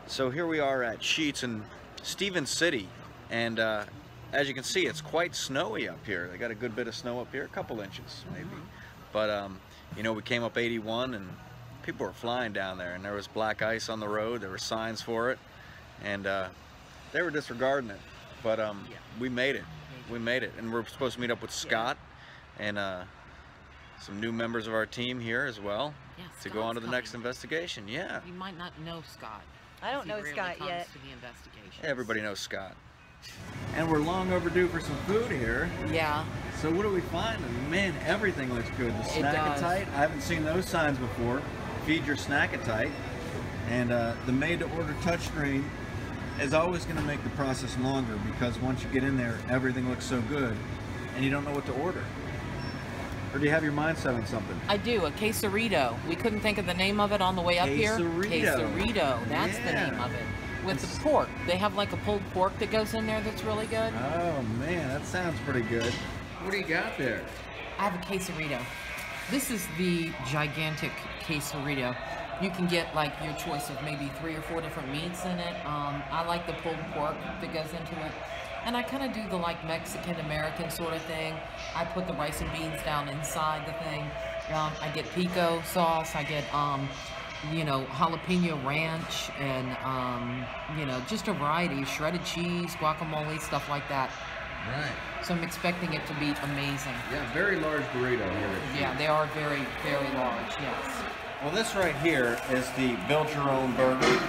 So here we are at Sheets in Stevens City, and as you can see, it's quite snowy up here. They got a good bit of snow up here, a couple inches maybe. But you know, we came up 81 and people were flying down there, and there was black ice on the road. There were signs for it, and they were disregarding it. But we made it. We made it, and we're supposed to meet up with Scott and some new members of our team here as well to go on to the next investigation. Yeah. You might not know Scott. I don't know Scott yet. To the investigation. Everybody knows Scott. And we're long overdue for some food here. Yeah. So what do we find? Man, everything looks good. The snack-a-tite, I haven't seen those signs before. Feed your snack-a-tite. And the made-to-order touchscreen is always going to make the process longer, because once you get in there, everything looks so good and you don't know what to order. Or do you have your mind set on something? I do, a quesarito. We couldn't think of the name of it on the way up here. Quesarito, that's the name of it. With the pork. They have like a pulled pork that goes in there that's really good. Oh man, that sounds pretty good. What do you got there? I have a quesarito. This is the gigantic quesarito. You can get like your choice of maybe 3 or 4 different meats in it. I like the pulled pork that goes into it. And I kind of do the like Mexican-American sort of thing. I put the rice and beans down inside the thing. I get pico sauce. I get, you know, jalapeno ranch and, you know, just a variety of shredded cheese, guacamole, stuff like that. Right. So I'm expecting it to be amazing. Yeah, very large burrito here. Yeah, they are very, very large, yes. Well, this right here is the Build Your Own Burger.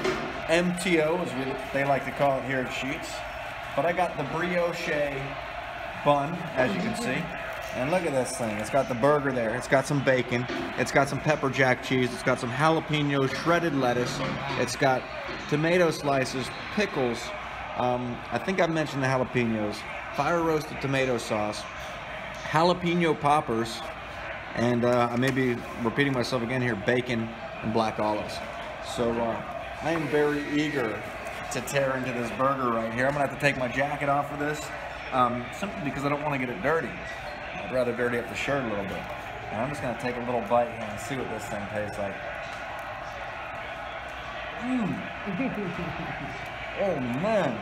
MTO, as they like to call it here at Sheets. But I got the brioche bun, as you can see. And look at this thing. It's got the burger there. It's got some bacon. It's got some pepper jack cheese. It's got some jalapenos, shredded lettuce. It's got tomato slices, pickles. I think I mentioned the jalapenos. Fire roasted tomato sauce. Jalapeno poppers. And I may be repeating myself again here, bacon and black olives. So I am very eager to tear into this burger right here. I'm gonna have to take my jacket off for this, simply because I don't want to get it dirty. I'd rather dirty up the shirt a little bit. And I'm just gonna take a little bite here and see what this thing tastes like. Oh man!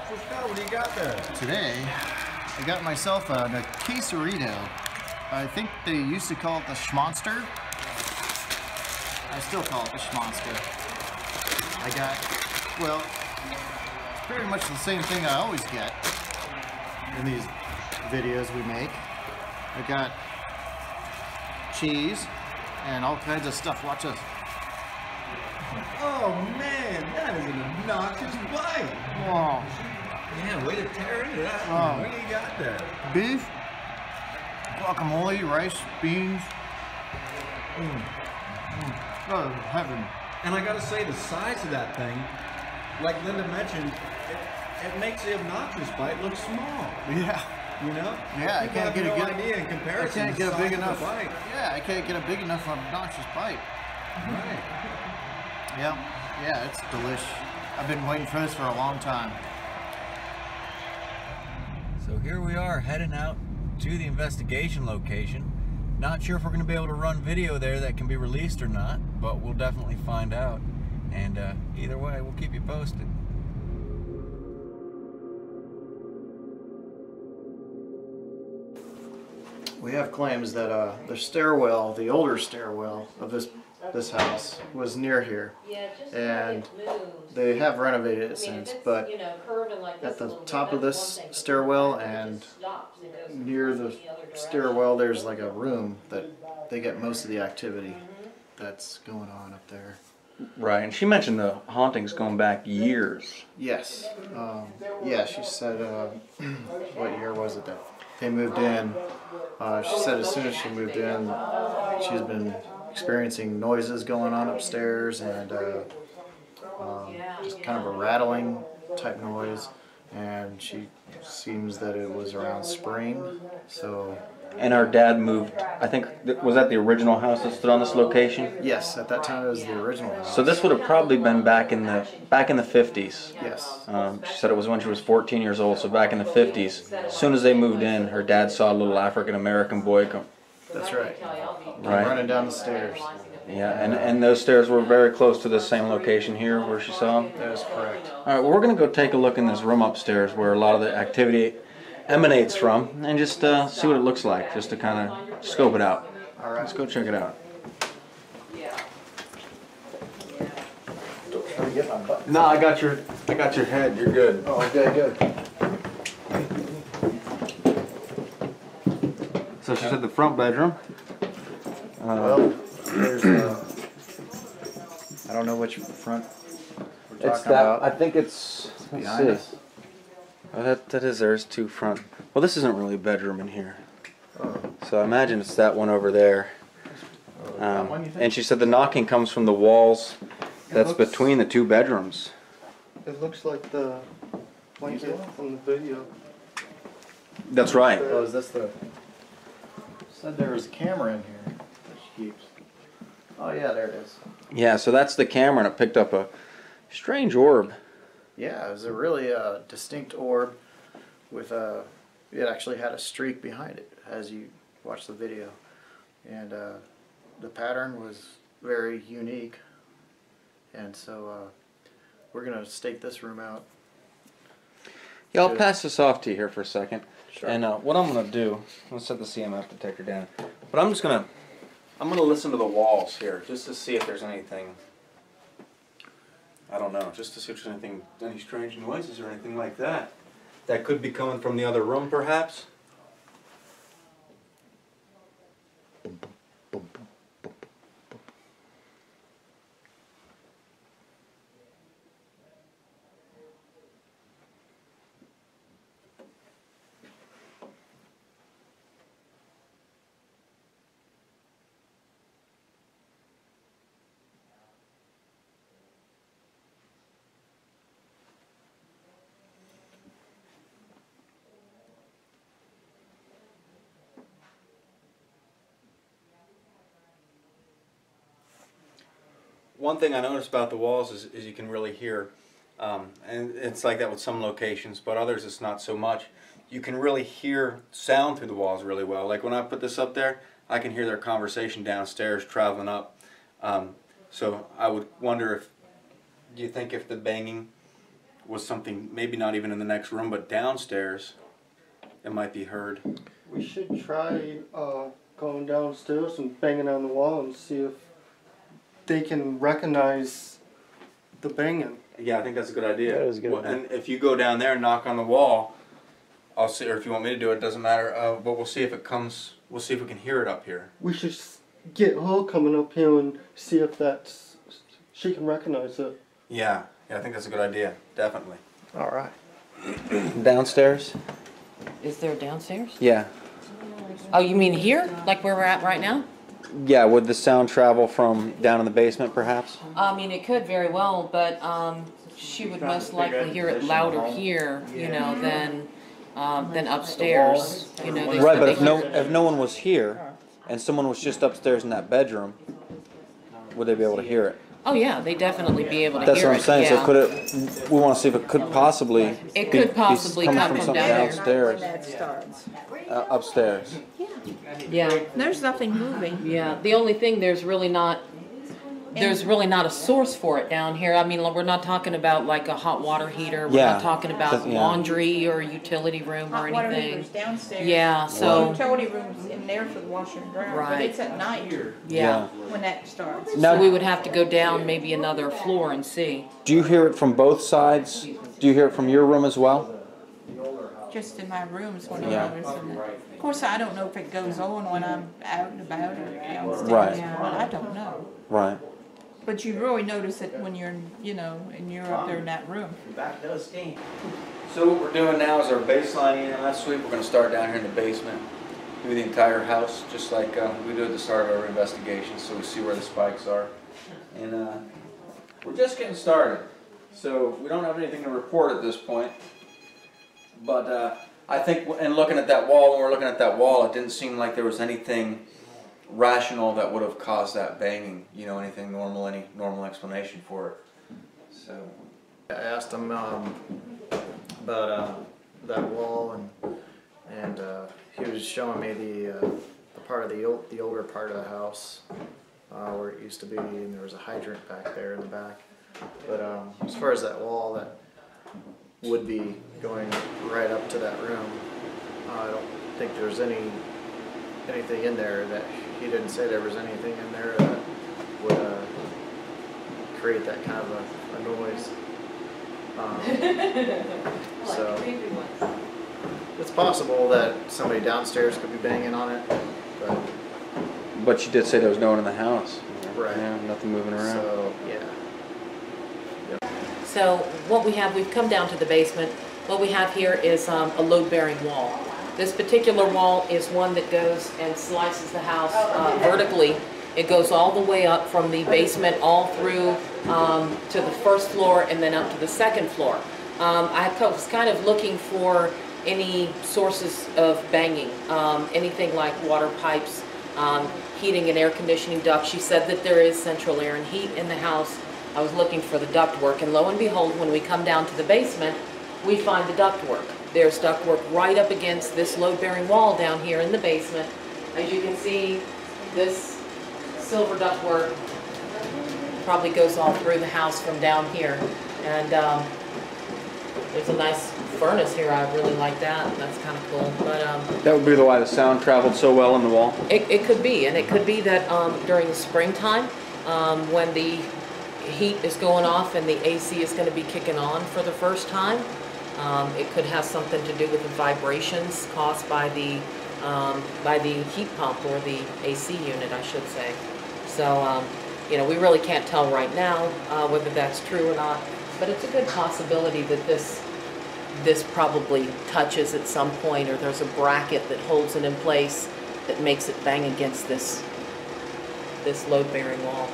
So Scott, what do you got there? Today, I got myself a quesarito. I think they used to call it the schmonster. I still call it the schmonster. I got, well, pretty much the same thing I always get in these videos we make. I got cheese and all kinds of stuff. Watch this. Oh man, that is an obnoxious bite. Oh. Yeah, way to tear into that Oh. one. What do you got there? Beef, guacamole, rice, beans. Oh, heaven. And I gotta say, the size of that thing, like Linda mentioned, it makes the obnoxious bite look small. Yeah. You know? Yeah, I can't get a good idea in comparison. I can't get a big enough bite. Yeah, I can't get a big enough obnoxious bite. Right. Yeah, it's delish. I've been waiting for this for a long time. So here we are heading out to the investigation location. Not sure if we're going to be able to run video there that can be released or not, but we'll definitely find out. And either way, we'll keep you posted. We have claims that the stairwell, the older stairwell of this house was near here, and they have renovated it since, but at the top of this stairwell and near the stairwell there's like a room that they get most of the activity that's going on up there. Right, and she mentioned the hauntings going back years. Yes. Yeah, she said, what year was it that they moved in? She said as soon as she moved in, she's been experiencing noises going on upstairs and just kind of a rattling type noise. And she seems that it was around spring, so And our dad moved, I think, was that the original house that stood on this location? Yes, at that time it was the original house. So this would have probably been back in the 50s. Yes. She said it was when she was 14 years old, so back in the 50s. As soon as they moved in, her dad saw a little African-American boy come. That's right. Right. Running down the stairs. Yeah, and those stairs were very close to the same location here where she saw them? That is correct. All right, well, we're going to go take a look in this room upstairs where a lot of the activity emanates from, and just see what it looks like, just to kind of scope it out. All right. Let's go check it out. Let me get my button. No, I got your head. You're good. Oh, okay, good. So she said the front bedroom. Well, there's I don't know which front we're talking It's that. about. I think it's behind us. Oh, that is. There's two front. Well, this isn't really a bedroom in here. Oh. So I imagine it's that one over there. That one, you think? And she said the knocking comes from the walls that's looks- between the two bedrooms. It looks like the blanket from the video. That's right. Oh, is this the... Said there was a camera in here that she keeps. Oh yeah, there it is. Yeah, so that's the camera, and it picked up a strange orb. Yeah, it was a really distinct orb with a... It actually had a streak behind it as you watch the video. And the pattern was very unique. And so we're going to stake this room out. Yeah, I'll Good. pass this off to you here for a second. Sure. And what I'm going to do, let's set the CMF detector down. But I'm going to listen to the walls here, just to see if there's anything, I don't know, just to see if there's anything, any strange noises or anything like that. That could be coming from the other room, perhaps. One thing I noticed about the walls is you can really hear, and it's like that with some locations, but others it's not so much. You can really hear sound through the walls really well. Like when I put this up there, I can hear their conversation downstairs traveling up. So I would wonder if, do you think if the banging was something, maybe not even in the next room, but downstairs, it might be heard? We should try going downstairs and banging on the wall and see if they can recognize the banging. Yeah, I think that's a good idea. That is a good Well, idea. and if you go down there and knock on the wall, I'll see, or if you want me to do it, doesn't matter. But we'll see if it comes. We'll see if we can hear it up here. We should get her coming up here and see if that's she can recognize it. Yeah, I think that's a good idea. Definitely. All right. Downstairs? Is there downstairs? Yeah. Oh, you mean here? Like where we're at right now? Yeah. Would the sound travel from down in the basement, perhaps? I mean, it could very well, but she would most likely hear it louder here, you know, than upstairs. You know, Right, but they if hear- no one was here, and someone was just upstairs in that bedroom, would they be able to hear it? Oh yeah, they definitely be able to That's hear what I'm saying. it. So Yeah. could it? We want to see if it could possibly. It could possibly coming come from from something down there. downstairs, That starts. upstairs. Yeah, There's nothing moving. yeah. The only thing there's really not a source for it down here. I mean, we're not talking about like a hot water heater. We're Yeah. not talking about Yeah. laundry or utility room or Hot water anything. heaters downstairs. Yeah, The so utility room's in there for the washer and dryer, but Right. it's at night yeah. when that starts. Now, So we would have to go down maybe another floor and see. do you hear it from both sides? Do you hear it from your room as well? Just in my rooms when Yeah. I'm noticing it. Of course, I don't know if it goes on when I'm out and about or downstairs. Right. Well, I don't know. Right. But you really notice it when you're, you know, and you're up there in that room. So what we're doing now is our baseline EMF sweep. We're going to start down here in the basement, do the entire house, just like we do at the start of our investigation, so we see where the spikes are. And we're just getting started, so we don't have anything to report at this point. But I think, and looking at that wall, when we're looking at that wall, it didn't seem like there was anything rational that would have caused that banging. You know, anything normal, any normal explanation for it. So I asked him about that wall, and he was showing me the part of the older part of the house where it used to be, and there was a hydrant back there in the back. But as far as that wall that would be going right up to that room, I don't think there's anything in there that he didn't say there was anything in there that would create that kind of a noise. So it's possible that somebody downstairs could be banging on it, but she did say there was no one in the house. Right. Yeah, nothing moving around. So yeah. So what we have, we've come down to the basement. What we have here is a load-bearing wall. This particular wall is one that goes and slices the house vertically. It goes all the way up from the basement all through to the first floor and then up to the second floor. I was kind of looking for any sources of banging, anything like water pipes, heating and air conditioning ducts. She said that there is central air and heat in the house. I was looking for the ductwork, and lo and behold, when we come down to the basement, we find the ductwork. There's ductwork right up against this load-bearing wall down here in the basement. As you can see, this silver ductwork probably goes all through the house from down here. And there's a nice furnace here. I really like that. That's kind of cool. But that would be why the sound traveled so well in the wall? It could be, and it could be that during the springtime, when the heat is going off and the AC is going to be kicking on for the first time, it could have something to do with the vibrations caused by the heat pump, or the AC unit, I should say. So, you know, we really can't tell right now whether that's true or not, but it's a good possibility that this probably touches at some point, or there's a bracket that holds it in place that makes it bang against this load-bearing wall.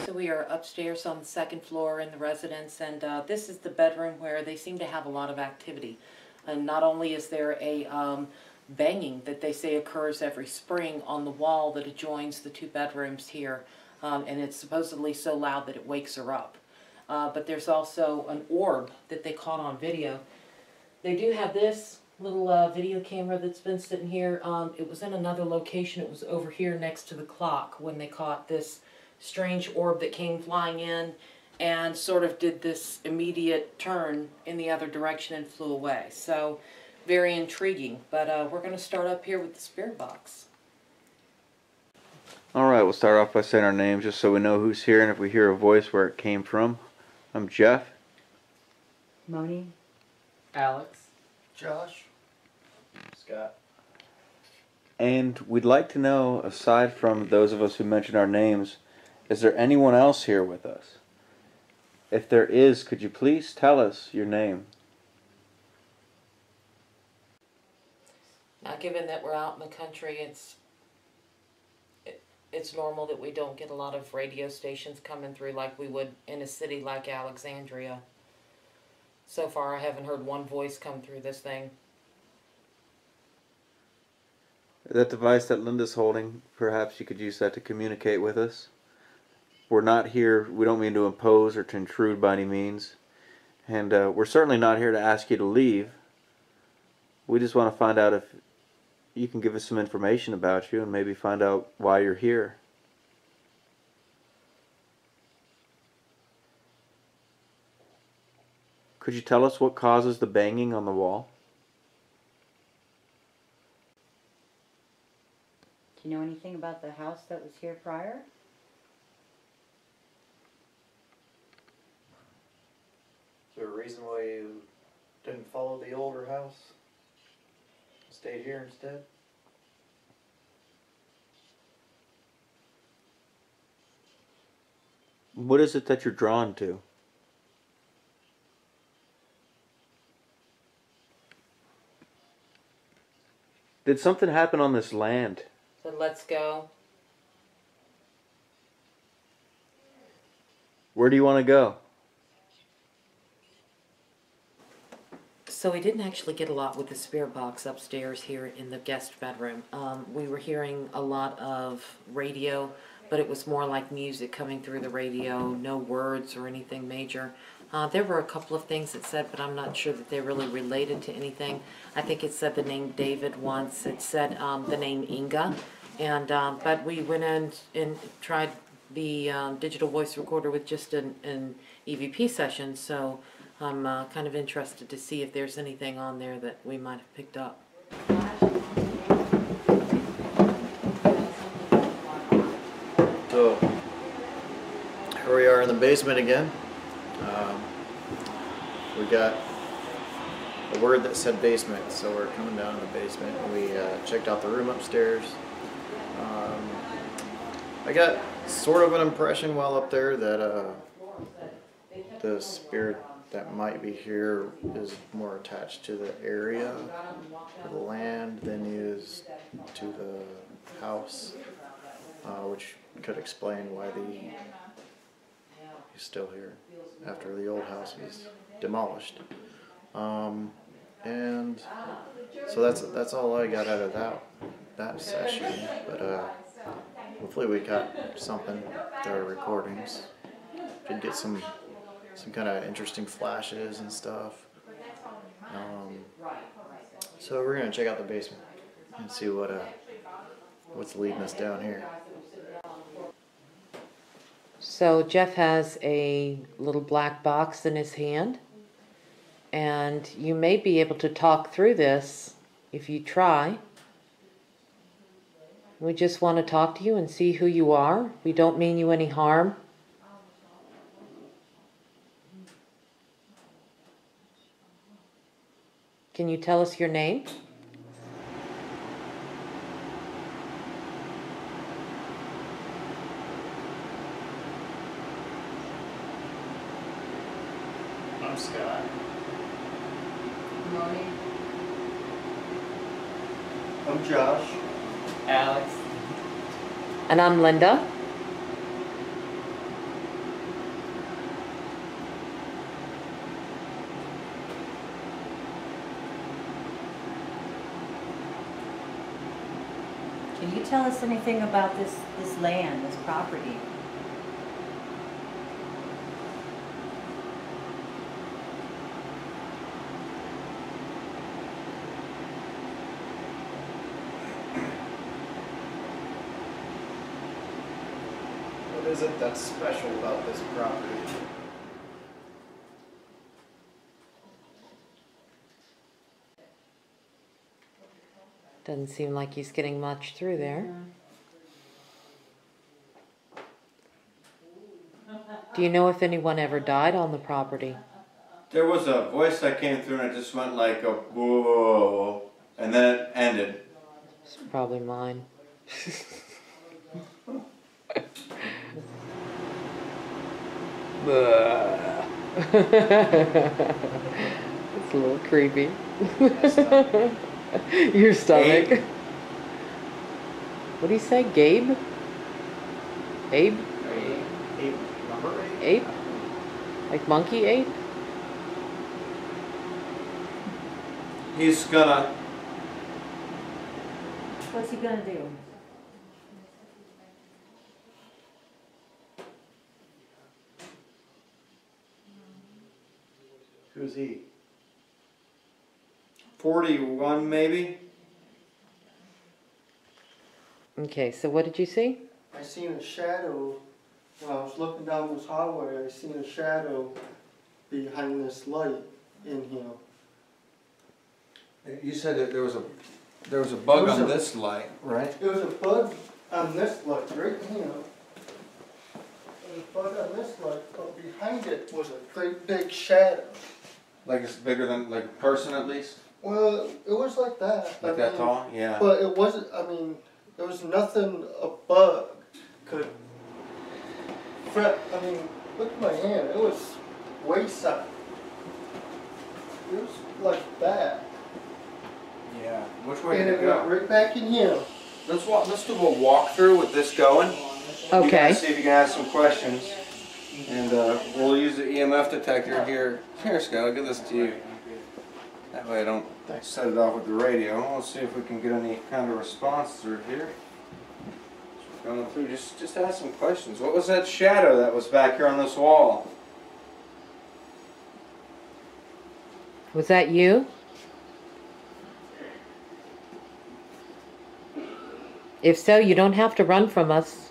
So we are upstairs on the second floor in the residence, and this is the bedroom where they seem to have a lot of activity. And not only is there a banging that they say occurs every spring on the wall that adjoins the two bedrooms here, and it's supposedly so loud that it wakes her up. But there's also an orb that they caught on video. They do have this little video camera that's been sitting here. It was in another location. It was over here next to the clock when they caught this strange orb that came flying in and sort of did this immediate turn in the other direction and flew away. So very intriguing. But we're going to start up here with the spirit box. Alright, we'll start off by saying our names just so we know who's here, and if we hear a voice, where it came from. I'm Jeff. Moni. Alex. Josh. Scott. And we'd like to know, aside from those of us who mentioned our names, is there anyone else here with us? If there is, could you please tell us your name? Now, given that we're out in the country, it's normal that we don't get a lot of radio stations coming through like we would in a city like Alexandria. So far, I haven't heard one voice come through this thing. That device that Linda's holding, perhaps you could use that to communicate with us. We're not here, we don't mean to impose or to intrude by any means. And we're certainly not here to ask you to leave. We just want to find out if you can give us some information about you and maybe find out why you're here. Could you tell us what causes the banging on the wall? Do you know anything about the house that was here prior? Is there a reason why you didn't follow the older house? Stayed here instead? What is it that you're drawn to? Did something happen on this land? So let's go. Where do you want to go? So we didn't actually get a lot with the spirit box upstairs here in the guest bedroom. We were hearing a lot of radio, but it was more like music coming through the radio, no words or anything major. There were a couple of things it said, but I'm not sure that they really related to anything. I think it said the name David once. It said the name Inga. And but we went in and tried the digital voice recorder with just an EVP session, so I'm kind of interested to see if there's anything on there that we might have picked up. So here we are in the basement again. We got a word that said basement, so we're coming down in the basement. We checked out the room upstairs. I got sort of an impression while up there that the spirit that might be here is more attached to the area, to the land, than he is to the house, which could explain why he's still here after the old house was demolished. And so that's all I got out of that session. But hopefully we got something through our recordings. Did get some kind of interesting flashes and stuff. So we're gonna check out the basement and see what's leading us down here. So Jeff has a little black box in his hand, and you may be able to talk through this if you try. We just want to talk to you and see who you are. We don't mean you any harm. Can you tell us your name? I'm Scott. I'm Josh. Alex. And I'm Linda. Can you tell us anything about this land, this property? What is it that's special about this property? Doesn't seem like he's getting much through there. Do you know if anyone ever died on the property? There was a voice that came through and it just went like a whoa, and then it ended. It's probably mine. It's a little creepy. Your stomach. Abe. What do you say, Gabe? Abe? Ape. Number 8? Ape? Like monkey ape? He's gonna. What's he gonna do? Who's he? 41 maybe? Okay, so what did you see? I seen a shadow when I was looking down this hallway. I seen a shadow behind this light in here. You said that there was a bug There was on a- this light, right? There was a bug on this light right here. There was a bug on this light, but behind it was a great big shadow. Like it's bigger than like a person at least? Well, it was like that. Like that tall? Yeah. But it wasn't, I mean, there was nothing a bug could fret. I mean, look at my hand. It was waist size. It was like that. Yeah. Which way And did it it went go? right back in here. Let's do a walkthrough with this going. You Okay. guys see if you can ask some questions. And we'll use the EMF detector here. Here, Scott, I'll give this to you. That way I don't set it off with the radio. Let's see if we can get any kind of response through here. Going through, just ask some questions. What was that shadow that was back here on this wall? Was that you? If so, you don't have to run from us.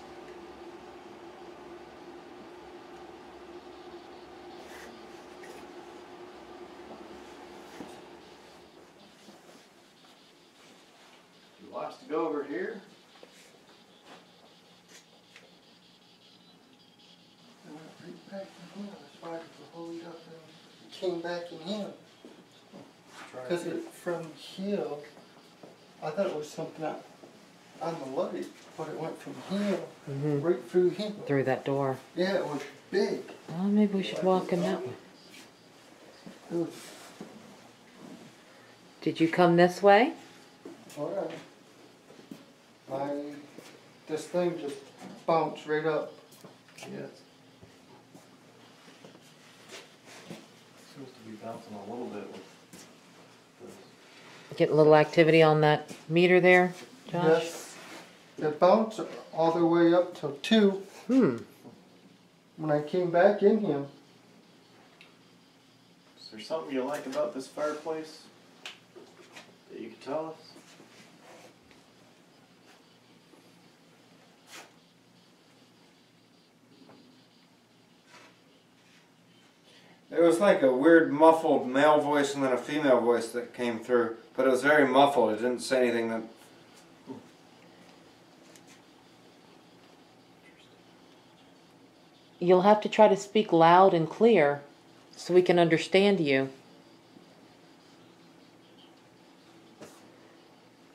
You want us to go over here? I went right back in here. That's why I hurried up and came back in here. Because from here, I thought it was something out on the light, but it went from here right through here. Through that door. Yeah, it was big. Well, maybe we should walk in that way. It was, Did you come this way? alright. This thing just bounced right up. Yes. Seems to be bouncing a little bit with this. Getting a little activity on that meter there, Josh? Yes. It bounced all the way up to 2. When I came back in here. Is there something you like about this fireplace that you can tell us? There was like a weird muffled male voice and then a female voice that came through, but it was very muffled. It didn't say anything that... You'll have to try to speak loud and clear so we can understand you.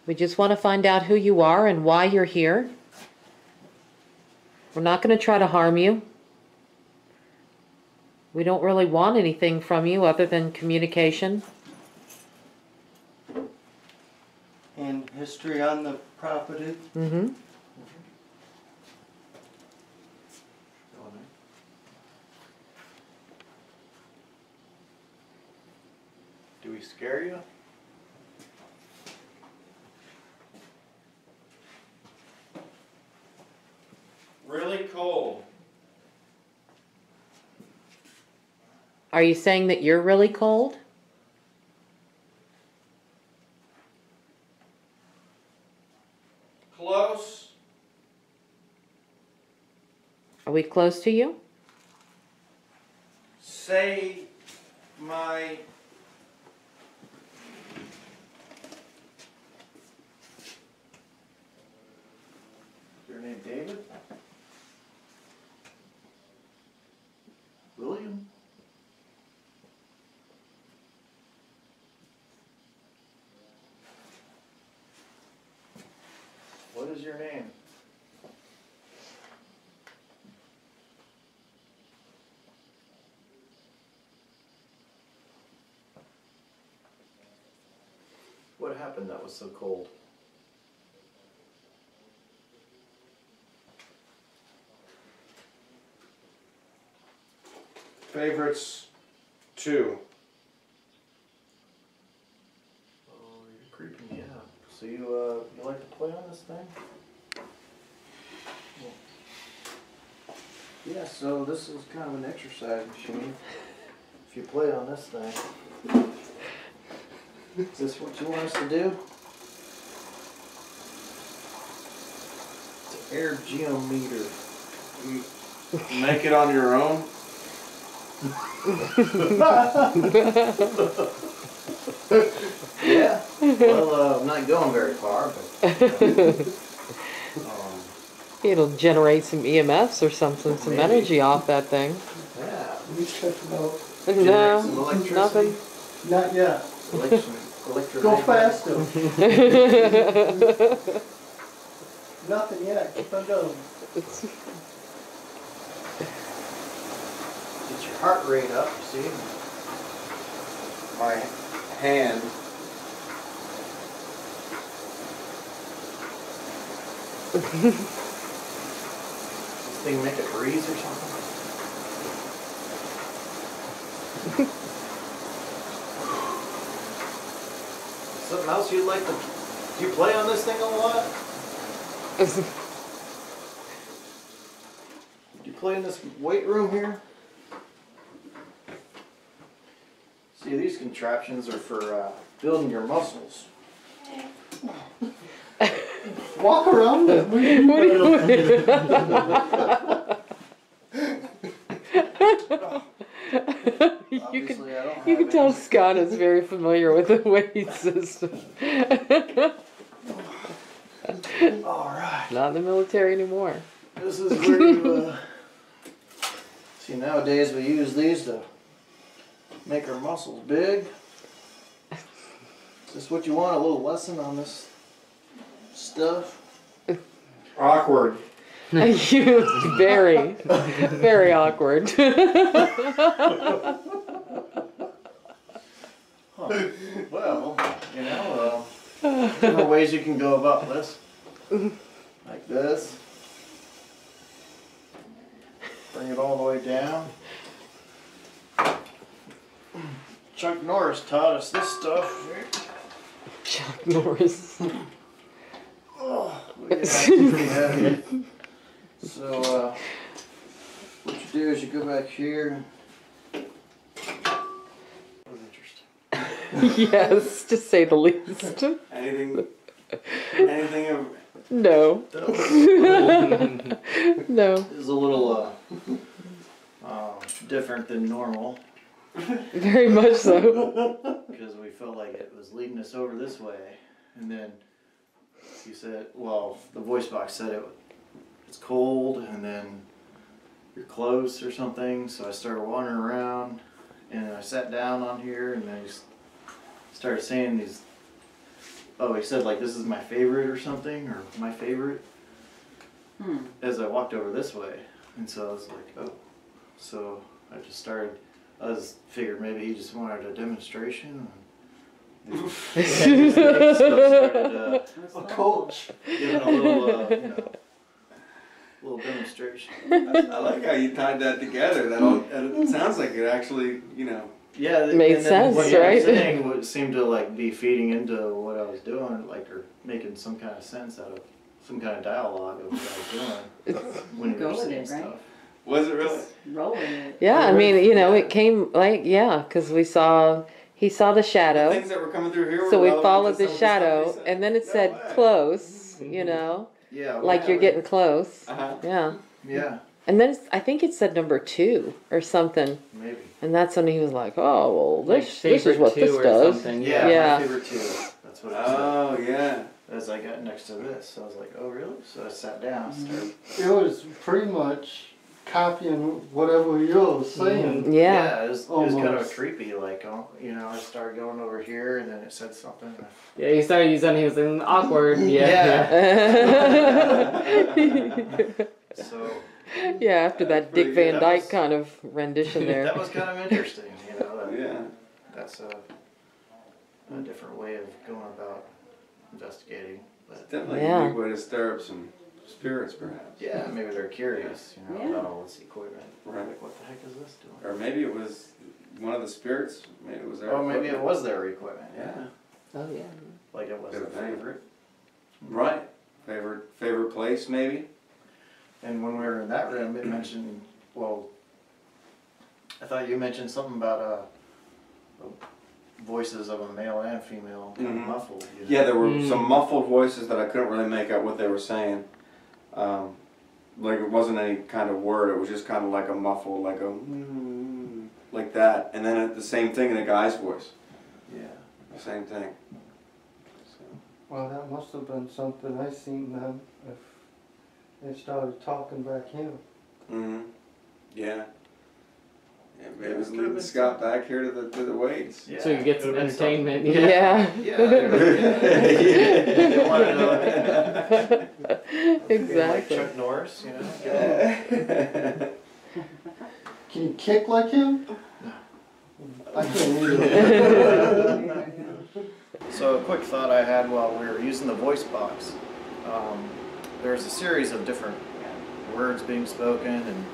We just want to find out who you are and why you're here. We're not going to try to harm you. We don't really want anything from you other than communication. And history on the property. Mm-hmm. Do we scare you? Really cold. Are you saying that you're really cold? Close. Are we close to you? Say my... Your name David? William? What is your name? What happened that was so cold? Favorites 2. Oh, you're creeping me out. So you like to play on this thing? Yeah, so this is kind of an exercise machine. If you play on this thing. Is this what you want us to do? It's an air geometer. Make it on your own. Yeah. Well, I'm not going very far, but It'll generate some EMFs or something, some Maybe. energy off that thing. yeah. We check it out. No, Some electricity. nothing. Not yet. Go faster. Nothing yet. Keep on going. Get your heart rate up, you see? My hand. This thing make it breeze or something? Something else you'd like to... Do you play on this thing a lot? Do you play in this weight room here? See, these contraptions are for building your muscles. Walk around with me. What are you Obviously, I don't You have can tell any. Scott is very familiar with the weight system. Alright. Not in the military anymore. This is where you, see, nowadays we use these to make our muscles big. Is this what you want? A little lesson on this stuff? Awkward. Very, very awkward. Huh. Well, you know, different ways you can go about this. Like this. Bring it all the way down. Chuck Norris taught us this stuff. Chuck Norris. Oh, we get actually pretty heavy. So, what you do is you go back here. That was interesting. Yes, to say the least. Anything of No. No. It was a little different than normal Very much so. because we felt like it was leading us over this way, and then he said, well, the voice box said it's cold, and then you're close or something. So I started wandering around, and I sat down on here, and then he started saying these. Oh, he said like this is my favorite or something, or my favorite. As I walked over this way, and so I was like, oh. So I just started. I figured maybe he just wanted a demonstration. Started, A coach. giving a little, little demonstration. I like how you tied that together. It sounds like it actually, Yeah, Made and then sense, what you were right? saying would seem to like be feeding into what I was doing, like, or making some kind of sense out of some kind of dialogue of what I was doing when you Go were with saying it, right? stuff. Was it really? Roll in it. Yeah, I mean, it came like, because he saw the shadow. Things that were coming through here were So we relevant followed to the some of stuff shadow, he said. and then it No said way. close, Yeah. well, like you're getting close. Uh-huh. Yeah. Yeah, And then I think it said number 2 or something. maybe. And that's when he was like, oh, well, Like this is favorite what two this or does. something. Yeah, Yeah. my favorite too. That's what it said. Oh, yeah. As I got next to this, I was like, oh really? So I sat down. Started, It was pretty much copying whatever you were saying. Yeah. it was kind of Almost. creepy. Like, I started going over here, and then it said something. Yeah, he started using. He was in awkward. Yeah. Yeah, So after that pretty Dick good. Van That Dyke was- kind of rendition there. that was kind of interesting. Yeah. That's a different way of going about investigating. But Definitely Yeah. a good way to stir up some spirits, perhaps. yeah, maybe they're curious, Yeah. about all this equipment. Right. Like, what the heck is this doing? Or maybe it was one of the spirits. Maybe it was their Oh, maybe it equipment. was their equipment. Yeah. Oh, yeah. Like it was Good a thing. favorite. Right. Favorite place, maybe? And when we were in that room, it mentioned, well, I thought you mentioned something about voices of a male and female kind of Mhm. muffled. Yeah, there were some muffled voices that I couldn't really make out what they were saying. Like it wasn't any kind of word. It was just kind of like a muffled, like like that. And then the same thing in a guy's voice. Yeah. The same thing. So, Well, that must have been something I seen then if they started talking back here. yeah. Yeah, maybe it was Yeah, could've leading been Scott back here to the weights. Yeah. So you get some Could've been entertainment. Yeah. something. Yeah. They wanted to know. Like Exactly. Chuck Norris, Can you kick like him? I can't either. So a quick thought I had while we were using the voice box. There's a series of different words being spoken, and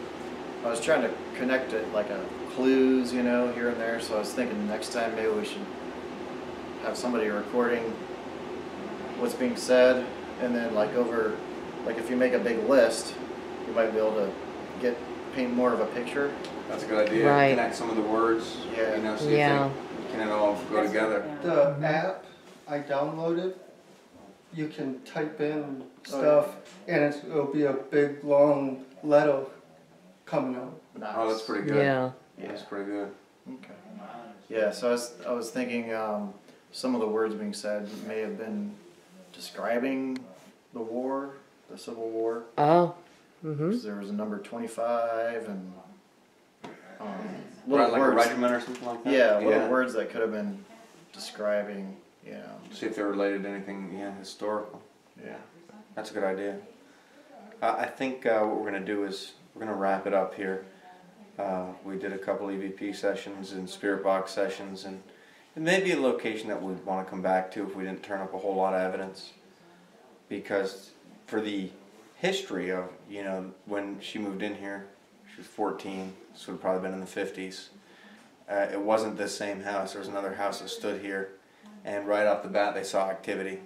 I was trying to connect it like clues, here and there. So I was thinking next time maybe we should have somebody recording what's being said, and then like if you make a big list, you might be able to paint more of a picture. That's a good idea. Right. Connect some of the words. Yeah. You know, see if can it all go together. The app I downloaded, you can type in stuff and it'll be a big long letter coming out. Nice. Oh, that's pretty good. Yeah. That's pretty good. Okay. Yeah, so I was thinking some of the words being said may have been describing the war, the Civil War. Oh. Mm-hmm. 'Cause there was a number 25 and Right, little like words. a regiment or something like that? Yeah, little words that could have been describing, See if they're related to anything historical. yeah. That's a good idea. I think what we're going to do is we're going to wrap it up here. We did a couple EVP sessions and spirit box sessions, and it may be a location that we'd want to come back to if we didn't turn up a whole lot of evidence. Because for the history of, when she moved in here, she was 14, this would have probably been in the 50s. It wasn't this same house. There was another house that stood here, and right off the bat they saw activity.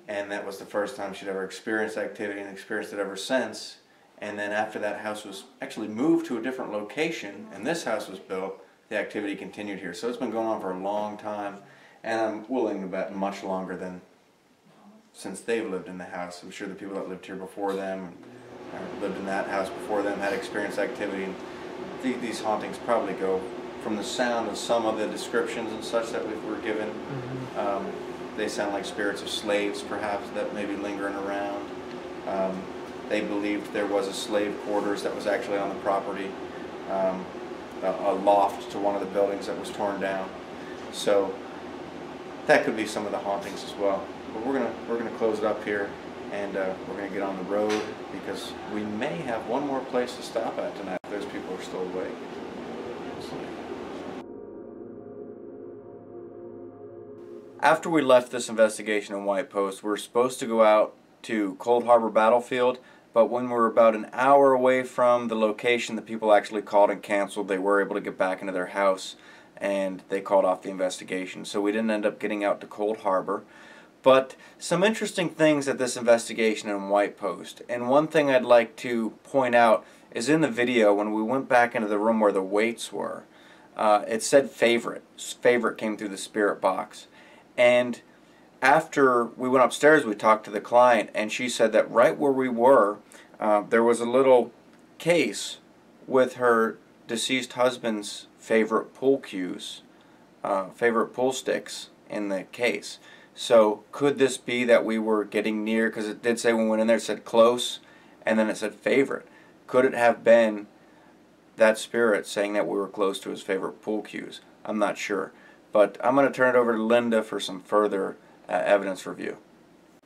And that was the first time she'd ever experienced activity, and experienced it ever since. And then after that house was actually moved to a different location and this house was built, the activity continued here. So it's been going on for a long time, and I'm willing to bet much longer than since they've lived in the house. I'm sure the people that lived here before them, lived in that house before them, had experienced activity. And these hauntings probably go from the sound of some of the descriptions and such that we were given. They sound like spirits of slaves, perhaps, that may be lingering around. They believed there was a slave quarters that was actually on the property, a loft to one of the buildings that was torn down. So that could be some of the hauntings as well. But we're gonna close it up here, and we're gonna get on the road because we may have one more place to stop at tonight if those people are still awake. After we left this investigation in White Post, we were supposed to go out to Cold Harbor Battlefield, but when we were about an hour away from the location, the people actually called and canceled. They were able to get back into their house, and they called off the investigation. So we didn't end up getting out to Cold Harbor. But some interesting things at this investigation in White Post. And one thing I'd like to point out is in the video, when we went back into the room where the weights were, it said favorite. Favorite came through the spirit box. And after we went upstairs, we talked to the client, and she said that right where we were, there was a little case with her deceased husband's favorite pool cues, favorite pool sticks in the case. So could this be that we were getting near, because it did say when we went in there it said close, and then it said favorite. Could it have been that spirit saying that we were close to his favorite pool cues? I'm not sure. But I'm going to turn it over to Linda for some further evidence review.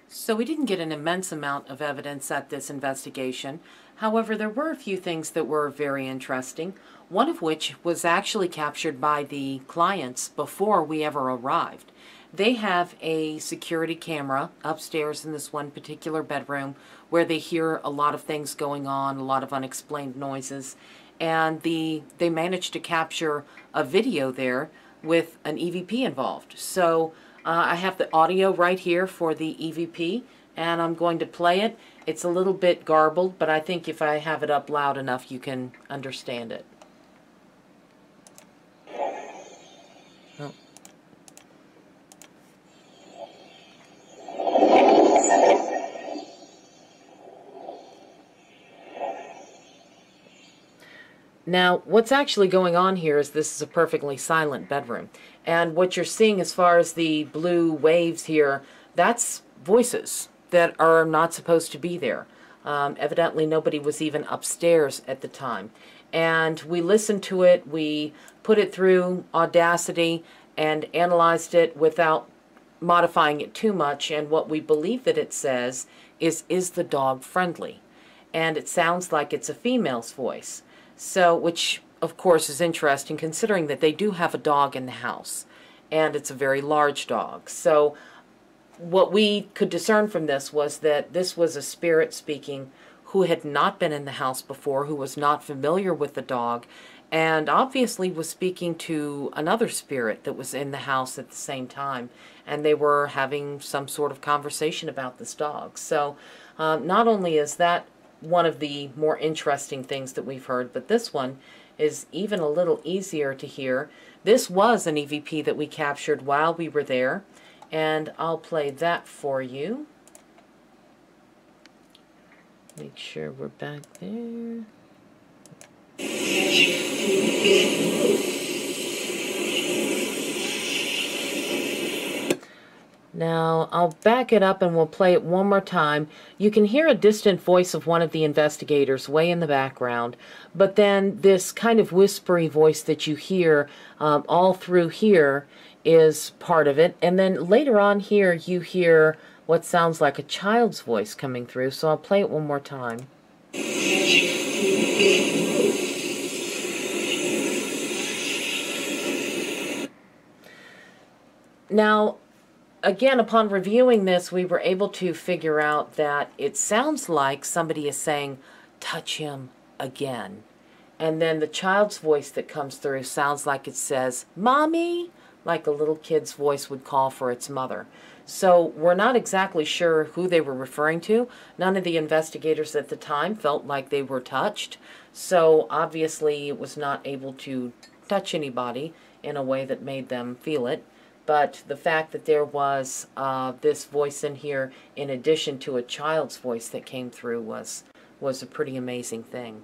So we didn't get an immense amount of evidence at this investigation. However, there were a few things that were very interesting, one of which was actually captured by the clients before we ever arrived. They have a security camera upstairs in this one particular bedroom where they hear a lot of things going on, a lot of unexplained noises, and they managed to capture a video there with an EVP involved. So I have the audio right here for the EVP, and I'm going to play it. It's a little bit garbled, but I think if I have it up loud enough, you can understand it. Oh. Now, what's actually going on here is this is a perfectly silent bedroom. And what you're seeing as far as the blue waves here, that's voices that are not supposed to be there. Evidently, nobody was even upstairs at the time. And we listened to it, we put it through Audacity and analyzed it without modifying it too much. And what we believe that it says is the dog friendly? And it sounds like it's a female's voice. So, which of course is interesting considering that they do have a dog in the house, and it's a very large dog. So what we could discern from this was that this was a spirit speaking who had not been in the house before, who was not familiar with the dog, and obviously was speaking to another spirit that was in the house at the same time, and they were having some sort of conversation about this dog. So not only is that one of the more interesting things that we've heard, but this one is even a little easier to hear. This was an EVP that we captured while we were there, and I'll play that for you. Make sure we're back there. Now, I'll back it up and we'll play it one more time. You can hear a distant voice of one of the investigators way in the background, but then this kind of whispery voice that you hear all through here is part of it. And then later on here, you hear what sounds like a child's voice coming through, so I'll play it one more time. Now, again, upon reviewing this, we were able to figure out that it sounds like somebody is saying, touch him again. And then the child's voice that comes through sounds like it says, Mommy, like a little kid's voice would call for its mother. So we're not exactly sure who they were referring to. None of the investigators at the time felt like they were touched. So obviously it was not able to touch anybody in a way that made them feel it. But the fact that there was this voice in here in addition to a child's voice that came through was a pretty amazing thing.